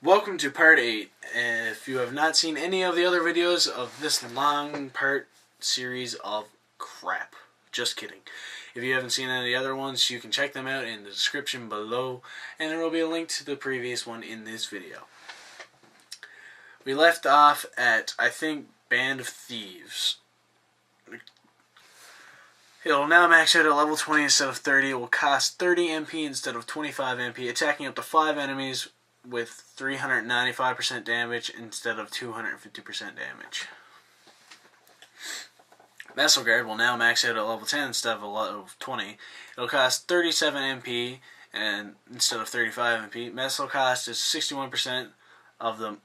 Welcome to part 8. If you have not seen any of the other videos of this long part series of crap, just kidding. If you haven't seen any of the other ones, you can check them out in the description below, and there will be a link to the previous one in this video. We left off at, I think, Band of Thieves. It'll now max out at level 20 instead of 30. It will cost 30 MP instead of 25 MP, attacking up to 5 enemies with 395% damage instead of 250% damage. Vessel Guard will now max out at level 10 instead of level 20. It'll cost 37 MP and instead of 35 MP. Vessel cost is 61% of the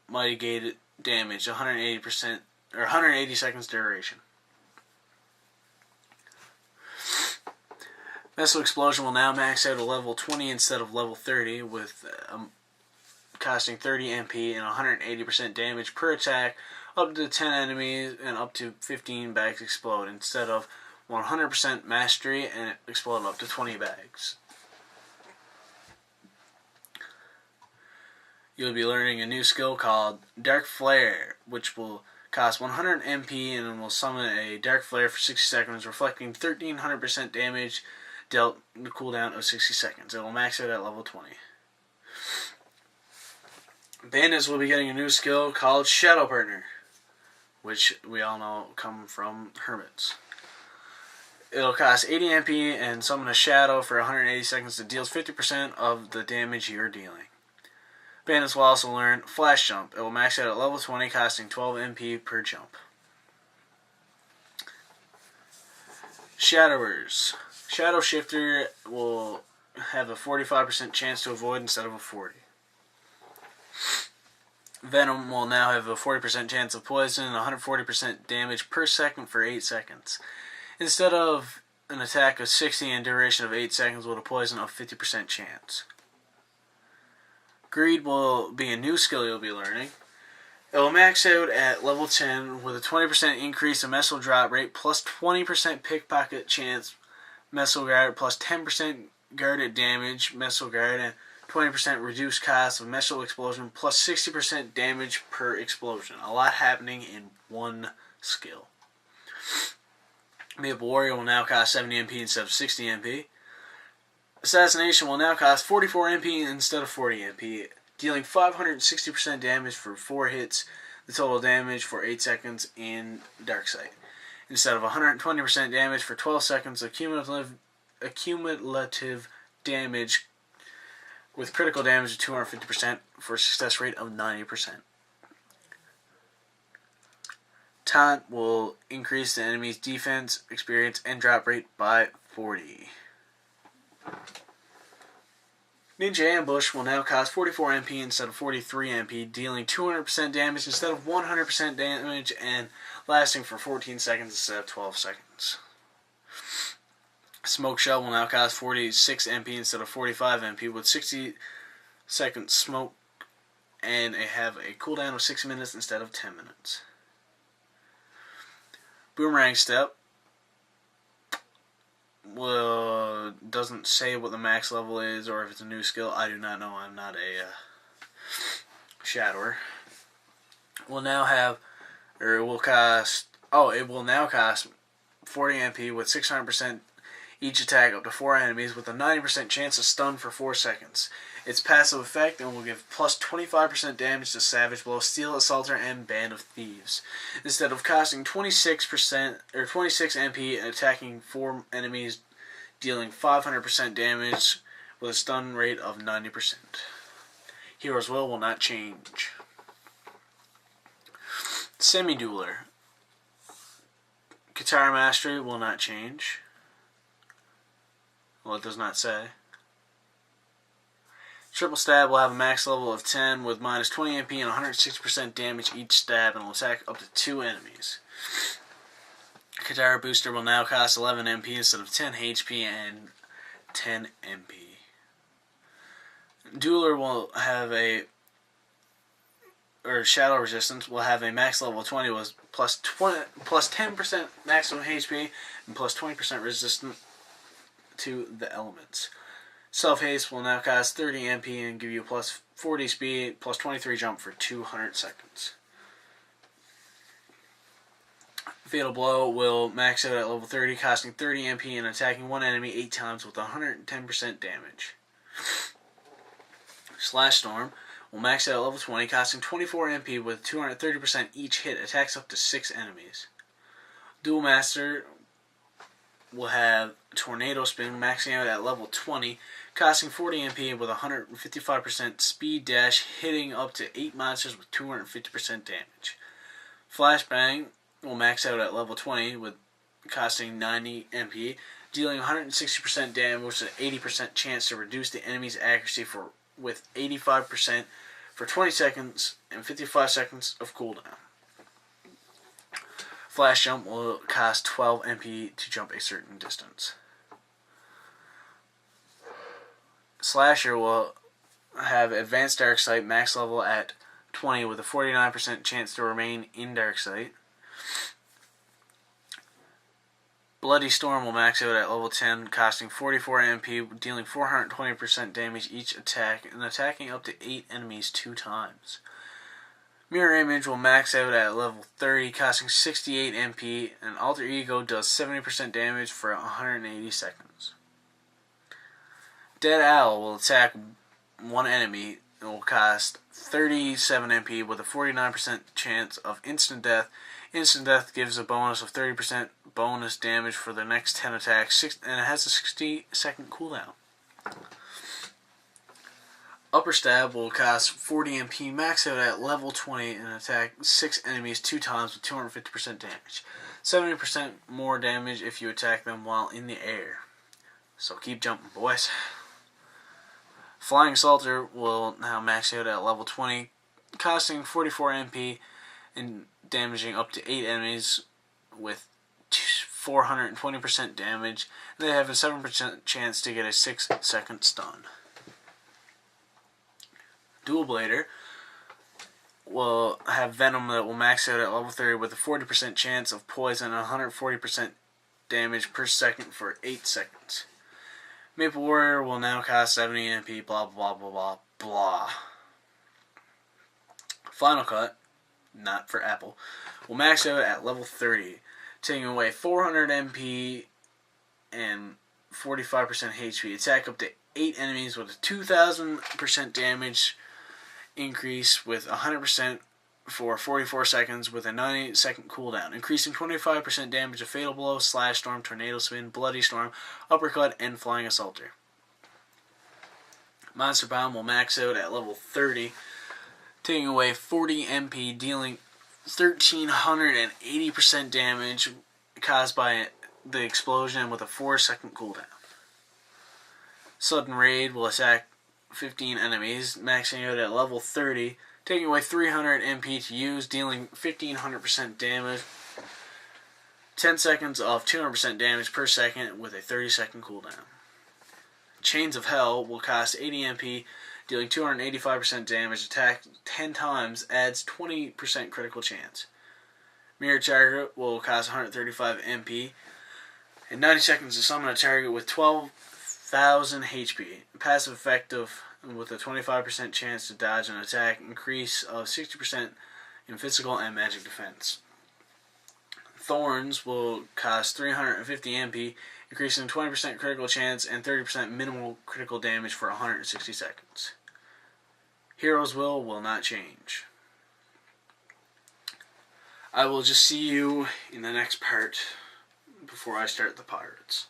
mighty gated damage, 180% or 180 seconds duration. Vessel Explosion will now max out at level 20 instead of level 30 with costing 30 MP and 180% damage per attack up to 10 enemies and up to 15 bags explode instead of 100% mastery and explode up to 20 bags. You'll be learning a new skill called Dark Flare, which will cost 100 MP and will summon a Dark Flare for 60 seconds, reflecting 1300% damage dealt the cooldown of 60 seconds. It will max out at level 20. Bandits will be getting a new skill called Shadow Partner, which we all know come from hermits. It'll cost 80 MP and summon a shadow for 180 seconds that deals 50% of the damage you're dealing. Bandits will also learn Flash Jump. It will max out at level 20, costing 12 MP per jump. Shadowers. Shadow Shifter will have a 45% chance to avoid instead of a 40. Venom will now have a 40% chance of poison and 140% damage per second for 8 seconds. Instead of an attack of 60 and duration of 8 seconds with a poison of 50% chance. Greed will be a new skill you'll be learning. It will max out at level 10 with a 20% increase in missile drop rate plus 20% pickpocket chance missile guard plus 10% guarded damage missile guard and 20% reduced cost of missile explosion plus 60% damage per explosion. A lot happening in one skill. Maple Warrior will now cost 70 MP instead of 60 MP. Assassination will now cost 44 MP instead of 40 MP, dealing 560% damage for 4 hits, the total damage for 8 seconds in Dark Sight. Instead of 120% damage for 12 seconds of cumulative damage with critical damage of 250% for a success rate of 90%. Taunt will increase the enemy's defense, experience, and drop rate by 40. Ninja Ambush will now cost 44 MP instead of 43 MP, dealing 200% damage instead of 100% damage and lasting for 14 seconds instead of 12 seconds. Smoke Shell will now cost 46 MP instead of 45 MP with 60 seconds smoke and have a cooldown of 6 minutes instead of 10 minutes. Boomerang Step doesn't say what the max level is or if it's a new skill. I do not know. I'm not a shadower. Will now have, or it will cost. Oh, it will now cost 40 MP with 600% each attack up to 4 enemies with a 90% chance of stun for 4 seconds. Its passive effect and will give plus 25% damage to Savage Blow, Steel Assaulter, and Band of Thieves. Instead of costing 26% or 26 MP and attacking 4 enemies, dealing 500% damage with a stun rate of 90%. Hero's Will not change. Semi-Dueler. Guitar Mastery will not change. Well, it does not say. Triple Stab will have a max level of 10 with minus 20 MP and 160% damage each stab and will attack up to 2 enemies. Guitar Booster will now cost 11 MP instead of 10 HP and 10 MP. Dueler will have Shadow Resistance will have a max level of 20 with plus 10% maximum HP and plus 20% resistance to the elements. Self-haste will now cost 30 MP and give you plus 40 speed, plus 23 jump for 200 seconds. Fatal Blow will max out at level 30, costing 30 MP and attacking one enemy 8 times with 110% damage. Slash Storm will max out at level 20, costing 24 MP with 230% each hit, attacks up to 6 enemies. Duel Master will have Tornado Spin, maxing out at level 20, costing 40 MP with 155% speed dash, hitting up to 8 monsters with 250% damage. Flashbang will max out at level 20 with costing 90 MP, dealing 160% damage with an 80% chance to reduce the enemy's accuracy with 85% for 20 seconds and 55 seconds of cooldown. Flash Jump will cost 12 MP to jump a certain distance. Slasher will have Advanced Dark Sight, max level at 20 with a 49% chance to remain in Dark Sight. Bloody Storm will max out at level 10, costing 44 MP, dealing 420% damage each attack, and attacking up to 8 enemies 2 times. Mirror Image will max out at level 30, costing 68 MP, and Alter Ego does 70% damage for 180 seconds. Dead Owl will attack one enemy and will cost 37 MP with a 49% chance of instant death. Instant death gives a bonus of 30% bonus damage for the next 10 attacks, and it has a 60-second cooldown. Upper Stab will cost 40 MP, max out at level 20, and attack 6 enemies 2 times with 250% damage. 70% more damage if you attack them while in the air. So keep jumping, boys. Flying Assaulter will now max out at level 20, costing 44 MP and damaging up to 8 enemies with 420% damage. They have a 7% chance to get a 6-second stun. Dual Blader will have Venom that will max out at level 30 with a 40% chance of poison and 140% damage per second for 8 seconds. Maple Warrior will now cost 70 MP, blah blah blah blah blah. Final Cut, not for Apple, will max out at level 30, taking away 400 MP and 45% HP. Attack up to 8 enemies with a 2000% damage increase with 100% for 44 seconds with a 90-second cooldown, increasing 25% damage of Fatal Blow, Slash Storm, Tornado Spin, Bloody Storm, Uppercut, and Flying Assaulter. Monster Bomb will max out at level 30, taking away 40 MP, dealing 1380% damage caused by the explosion with a 4-second cooldown. Sudden Raid will attack 15 enemies, maxing out at level 30, taking away 300 MP to use, dealing 1500% damage, 10 seconds of 200% damage per second with a 30-second cooldown. Chains of Hell will cost 80 MP, dealing 285% damage, attack 10 times, adds 20% critical chance. Mirror Target will cost 135 MP, and 90 seconds to summon a target with 12,000 HP. Passive effective with a 25% chance to dodge an attack, increase of 60% in physical and magic defense. Thorns will cost 350 MP, increasing 20% critical chance and 30% minimal critical damage for 160 seconds. Hero's Will not change. I will just see you in the next part before I start the pirates.